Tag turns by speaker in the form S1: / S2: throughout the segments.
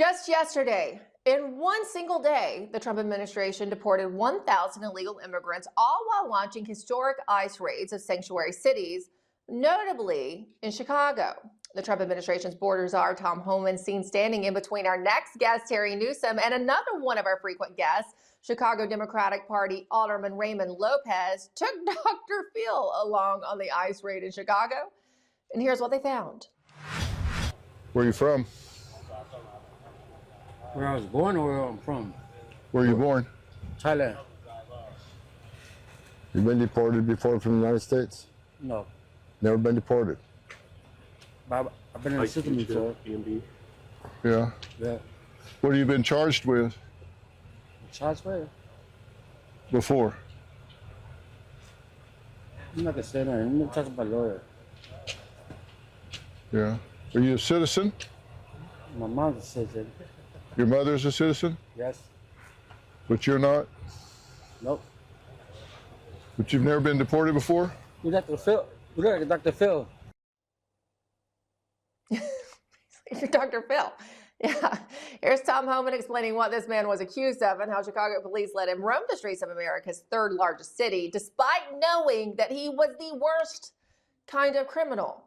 S1: Just yesterday, in one single day, the Trump administration deported 1,000 illegal immigrants, all while launching historic ICE raids of sanctuary cities, notably in Chicago. The Trump administration's border czar, Tom Homan, seen standing in between our next guest, Terry Newsom, and another one of our frequent guests, Chicago Democratic Party Alderman Raymond Lopez, took Dr. Phil along on the ICE raid in Chicago. And here's what they found.
S2: Where are you from?
S3: Where I was born or where I'm from?
S2: Where are you born?
S3: Thailand.
S2: You been deported before from the United States?
S3: No.
S2: Never been deported?
S3: I've been in the system before.
S2: Yeah.
S3: Yeah.
S2: What have you been charged with
S3: Charged where?
S2: before?
S3: I'm not gonna say that. I'm not talking about lawyer.
S2: Yeah. Are you a citizen?
S3: My mom's a citizen.
S2: Your mother's a citizen?
S3: Yes.
S2: But you're not?
S3: Nope.
S2: But you've never been deported before?
S3: You're Dr. Phil. You're like Dr. Phil.
S1: You're Dr. Phil. Yeah. Here's Tom Homan explaining what this man was accused of and how Chicago police let him roam the streets of America's third largest city, despite knowing that he was the worst kind of criminal.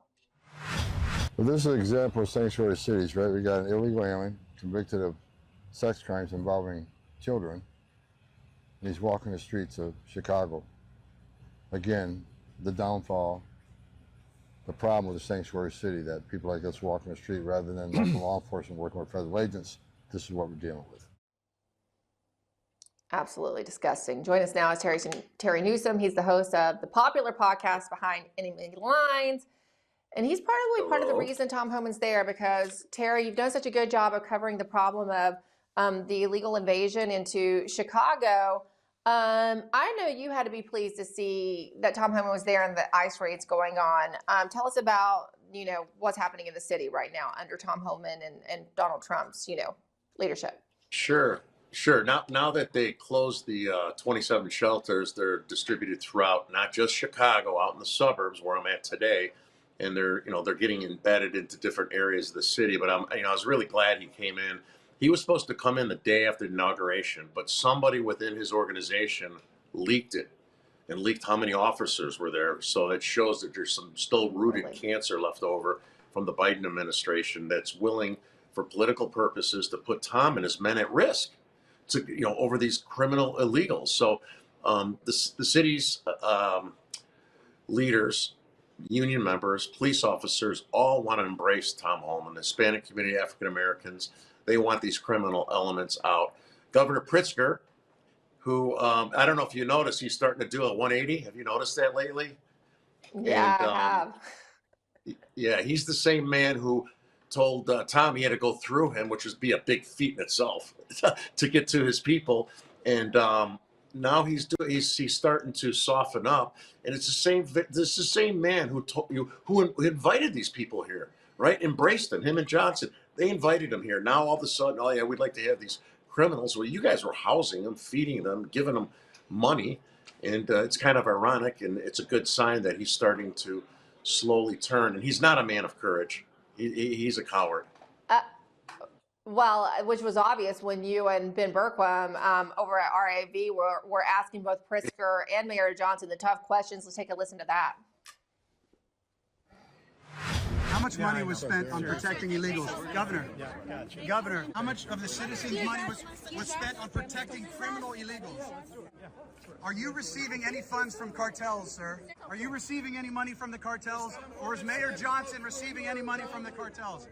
S2: Well, this is an example of sanctuary cities, right? We got an illegal alien convicted of sex crimes involving children, and he's walking the streets of Chicago. Again, the downfall, the problem with the sanctuary city, that people like us walking the street rather than local law enforcement working with federal agents. This is what we're dealing with.
S1: Absolutely disgusting. Join us now is Terry Newsom. He's the host of the popular podcast Behind Enemy Lines. And he's probably part of the reason Tom Homan's there, because, Terry, you've done such a good job of covering the problem of the illegal invasion into Chicago. I know you had to be pleased to see that Tom Homan was there and the ICE raids going on. Tell us about, what's happening in the city right now under Tom Homan and Donald Trump's, leadership.
S4: Sure. Now that they closed the 27 shelters, they're distributed throughout, not just Chicago, out in the suburbs where I'm at today. And they're getting embedded into different areas of the city. But I was really glad he came in. He was supposed to come in the day after the inauguration, but somebody within his organization leaked it and leaked how many officers were there. So it shows that there's some still rooted cancer left over from the Biden administration that's willing, for political purposes, to put Tom and his men at risk over these criminal illegals. So the city's leaders, union members, police officers, all want to embrace Tom Homan, the Hispanic community, African Americans. They want these criminal elements out. Governour Prickster, who I don't know if you noticed, he's starting to do a 180. Have you noticed that lately?
S1: Yeah, I have.
S4: Yeah, he's the same man who told Tom he had to go through him, which would be a big feat in itself, to get to his people. And now he's starting to soften up, and it's the same man who invited these people here, right? Embraced them, him and Johnson. They invited him here. Now all of a sudden, oh yeah, we'd like to have these criminals. Well, you guys were housing them, feeding them, giving them money, and it's kind of ironic, and it's a good sign that he's starting to slowly turn. And he's not a man of courage. He's a coward.
S1: Well, which was obvious when you and Ben Berquam over at RAV were asking both Pritzker and Mayor Johnson the tough questions. Let's take a listen to that.
S5: How much money was spent on protecting illegals? Governor, how much of the citizens' money was spent on protecting criminal illegals? Are you receiving any funds from cartels, sir? Are you receiving any money from the cartels? Or is Mayor Johnson receiving any money from the cartels?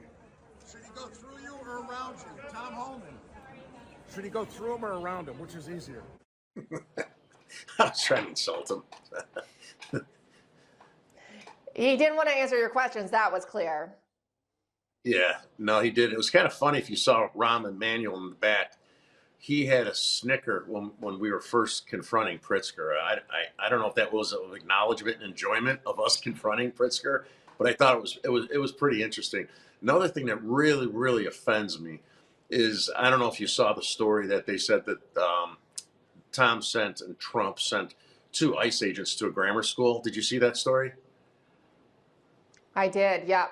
S6: Should he go through you or around you? Tom Homan. Should he go through him or around him? Which is easier?
S4: I was trying to insult him.
S1: He didn't want to answer your questions. That was clear.
S4: Yeah, no, he did. It was kind of funny if you saw Rahm Emanuel in the back. He had a snicker when we were first confronting Pritzker. I don't know if that was an acknowledgement and enjoyment of us confronting Pritzker, but I thought it was pretty interesting. Another thing that really, really offends me is, I don't know if you saw the story that they said that Tom sent and Trump sent 2 ICE agents to a grammar school. Did you see that story?
S1: I did, yeah.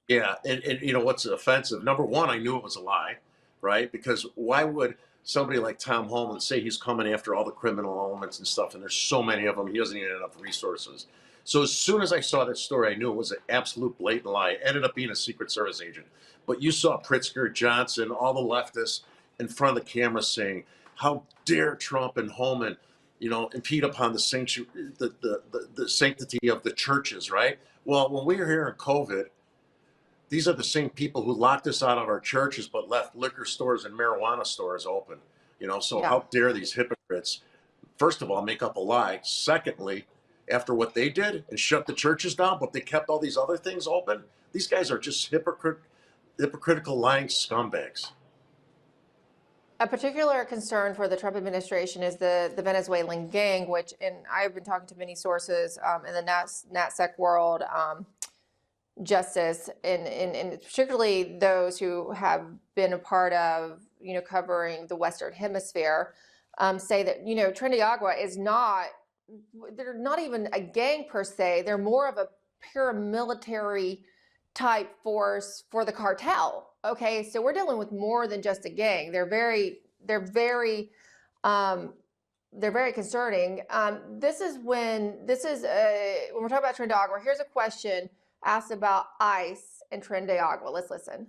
S4: Yeah, and you know what's offensive? Number one, I knew it was a lie. right? Because why would somebody like Tom Homan say he's coming after all the criminal elements and stuff, and there's so many of them, he doesn't even have enough resources. So as soon as I saw that story, I knew it was an absolute blatant lie. It ended up being a Secret Service agent. But you saw Pritzker, Johnson, all the leftists in front of the camera saying, how dare Trump and Homan, impede upon the sanctity of the churches, right? Well, when we were here in COVID, these are the same people who locked us out of our churches but left liquor stores and marijuana stores open. So
S1: Yeah.
S4: how dare these hypocrites, first of all, make up a lie. Secondly, after what they did and shut the churches down, but they kept all these other things open, these guys are just hypocritical, lying scumbags.
S1: A particular concern for the Trump administration is the Venezuelan gang, which, and I've been talking to many sources in the NatSec world, justice, and particularly those who have been a part of, covering the Western Hemisphere, say that, Trinidad is they're not even a gang per se. They're more of a paramilitary type force for the cartel. Okay, so we're dealing with more than just a gang. They're very concerning. This is when we're talking about Trinidad. Here's a question asked about ICE in Trinidad. Let's listen.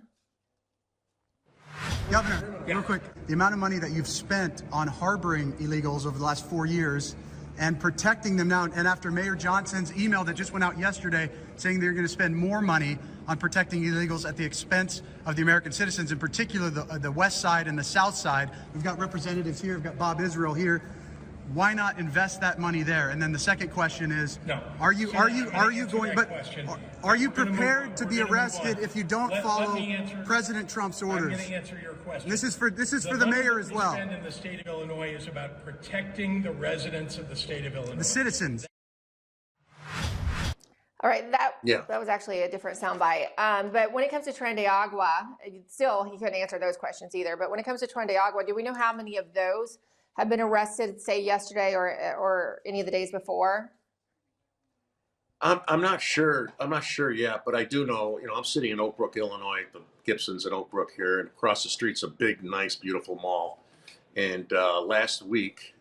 S5: Governor, real quick, the amount of money that you've spent on harboring illegals over the last 4 years and protecting them now, and after Mayor Johnson's email that just went out yesterday saying they're going to spend more money on protecting illegals at the expense of the American citizens, in particular the West Side and the South Side. We've got representatives here, we've got Bob Israel here. Why not invest that money there? And then the second question is, are you prepared to be arrested if you don't follow President Trump's orders?
S7: I'm going to answer your question.
S5: This is for the mayor as well.
S7: The money we spend in the state of Illinois is about protecting the residents of the state of Illinois.
S5: The citizens.
S1: All right, that was actually a different soundbite. But when it comes to Trinidad, still he couldn't answer those questions either. But when it comes to Trinidad, do we know how many of those have been arrested, say yesterday or any of the days before?
S4: I'm not sure. I'm not sure yet, but I do know. I'm sitting in Oak Brook, Illinois, the Gibsons in Oak Brook here, and across the street's a big, nice, beautiful mall. And last week,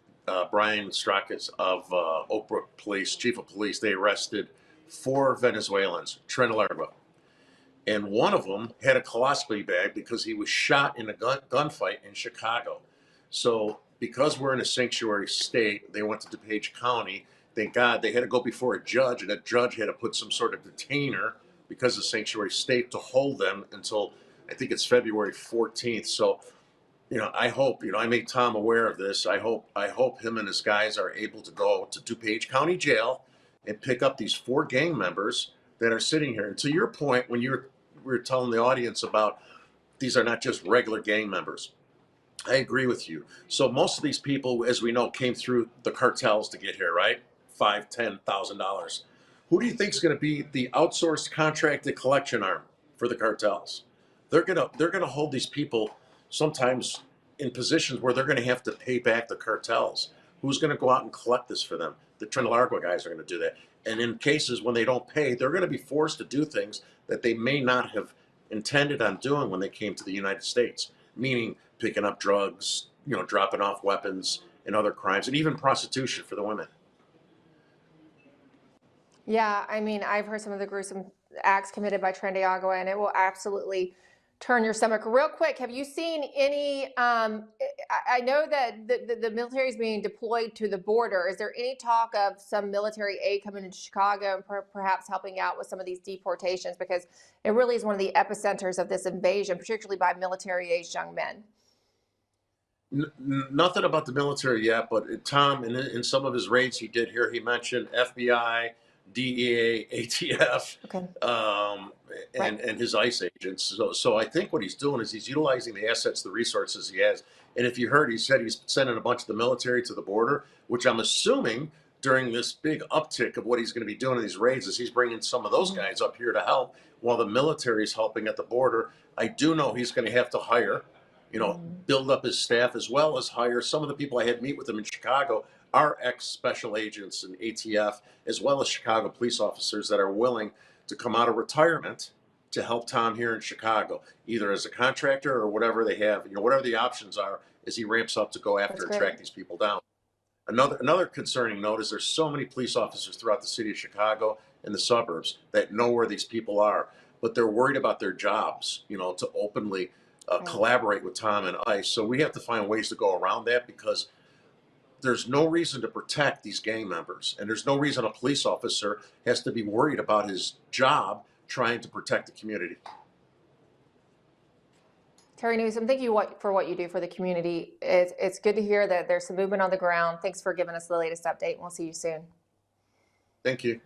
S4: Brian Strakis of Oak Brook Police, Chief of Police, they arrested 4 Venezuelans, Trinidad, and one of them had a colostomy bag because he was shot in a gunfight in Chicago. So because we're in a sanctuary state, they went to DuPage County. Thank God they had to go before a judge, and a judge had to put some sort of detainer because of sanctuary state to hold them until I think it's February 14th. So, I hope, I made Tom aware of this. I hope him and his guys are able to go to DuPage County Jail and pick up these 4 gang members that are sitting here. And to your point, when we were telling the audience about these are not just regular gang members, I agree with you. So most of these people, as we know, came through the cartels to get here, right? $5,000-$10,000. Who do you think is going to be the outsourced contracted collection arm for the cartels? They're gonna hold these people sometimes in positions where they're going to have to pay back the cartels. Who's going to go out and collect this for them? The Trinidad guys are going to do that. And in cases when they don't pay, they're going to be forced to do things that they may not have intended on doing when they came to the United States, meaning picking up drugs, dropping off weapons and other crimes, and even prostitution for the women.
S1: Yeah, I mean, I've heard some of the gruesome acts committed by Trinidad, and it will absolutely turn your stomach. Real quick, have you seen any, I know that the military is being deployed to the border. Is there any talk of some military aid coming into Chicago and perhaps helping out with some of these deportations? Because it really is one of the epicenters of this invasion, particularly by military-aged young men.
S4: Nothing about the military yet, but Tom, in some of his raids he did here, he mentioned FBI, DEA, ATF,
S1: okay.
S4: And his ICE agents. So I think what he's doing is he's utilizing the assets, the resources he has. And if you heard, he said he's sending a bunch of the military to the border, which I'm assuming during this big uptick of what he's going to be doing in these raids is he's bringing some of those guys up here to help while the military is helping at the border. I do know he's going to have to hire, build up his staff, as well as hire some of the people I had meet with him in Chicago are ex-special agents and ATF, as well as Chicago police officers that are willing to come out of retirement to help Tom here in Chicago, either as a contractor or whatever they have, whatever the options are as he ramps up to go after and track these people down. Another concerning note is there's so many police officers throughout the city of Chicago and the suburbs that know where these people are, but they're worried about their jobs, to openly collaborate with Tom and ICE. So we have to find ways to go around that, because there's no reason to protect these gang members, and there's no reason a police officer has to be worried about his job trying to protect the community.
S1: Terry Newsom, thank you for what you do for the community. It's good to hear that there's some movement on the ground. Thanks for giving us the latest update. We'll see you soon.
S4: Thank you.